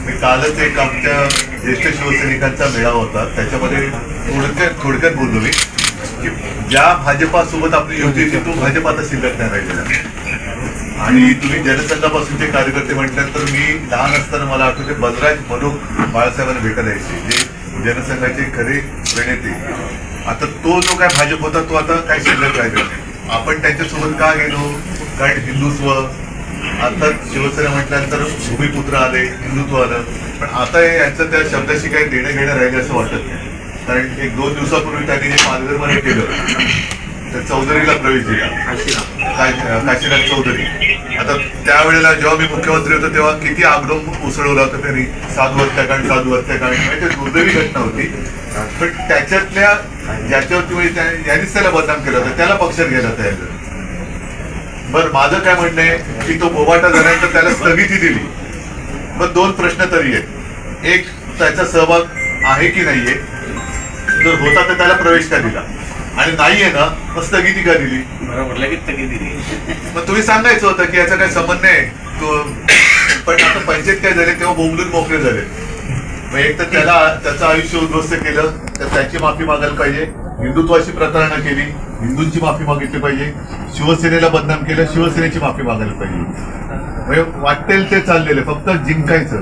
मी कालच एक आमच्या ज्येष्ठ शिवसैनिकांचा मेळावा होता, त्याच्यामध्ये थोडक्यात बोललो मी की ज्या भाजपासोबत आपली युती होती तो भाजप आता शिल्लक नाही राहिलेला. आणि तुम्ही जनसंघापासूनचे कार्यकर्ते म्हटल्यानंतर मी लहान असताना मला आठवते बलराज मनुक बाळासाहेबांना भेटायला यायचे, जे जनसंघाचे खरे प्रणेते. आता तो जो काय भाजप होता तो आता काही शिल्लक राहिलेला नाही. आपण त्यांच्यासोबत का गेलो? कारण हिंदुत्व. आता शिवसेना म्हटल्यानंतर भूमिपुत्र आले, हिंदुत्व आलं. पण आता यांचं त्या शब्दाशी काही देणं घेणं राहिलं असं वाटत नाही. कारण 1-2 दिवसापूर्वी त्यांनी जे पालघरमध्ये केलं, तर चौधरीला प्रवेश दिला, काशीनाथ चौधरी. आता त्यावेळेला जेव्हा मी मुख्यमंत्री होतो तेव्हा किती आग्रह उसळवला होता त्यांनी, साधू हत्याकांड म्हणजे दुर्दैवी घटना होती. पण त्याच्यातल्या ज्याच्यावरती यांनीच त्याला बदनाम केलं होतं, त्याला पक्षात घ्यायला तयार झालं. बरं, माझं काय म्हणणं आहे की तो बोबाटा झाल्यानंतर त्याला स्थगिती दिली. मग 2 प्रश्न तरी आहेत. एक, त्याचा सहभाग आहे की नाहीये? जर होता तर त्याला प्रवेश का दिला? आणि नाहीये ना, मग स्थगिती का दिली? लगेच स्थगिती दिली. मग तुम्ही सांगायचं होतं की याचा काही संबंध नाही तो. पण आता पंचायत काय झाले तेव्हा बोंबलून मोकळे झाले. मग एक तर त्याचं आयुष्य उद्ध्वस्त केलं तर त्याची माफी मागायला पाहिजे. हिंदुत्वाची प्रतारणा केली, हिंदूंची माफी मागितली पाहिजे. शिवसेनेला बदनाम केलं, शिवसेनेची माफी मागायला पाहिजे. म्हणजे वाटेल ते चाललेले, फक्त जिंकायचं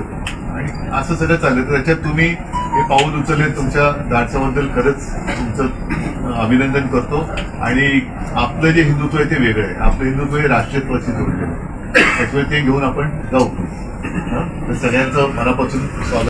आणि असं सगळं चाललं. तर त्याच्यात तुम्ही हे पाऊल उचलले, तुमच्या धाडसाबद्दल खरंच तुमचं अभिनंदन करतो. आणि आपलं जे हिंदुत्व आहे ते वेगळं आहे. आपलं हिंदुत्व हे राष्ट्रीयत्वाशी जोडलेलं आहे. त्याच्यामुळे ते घेऊन आपण जाऊ. तर सगळ्यांचं मनापासून स्वागत.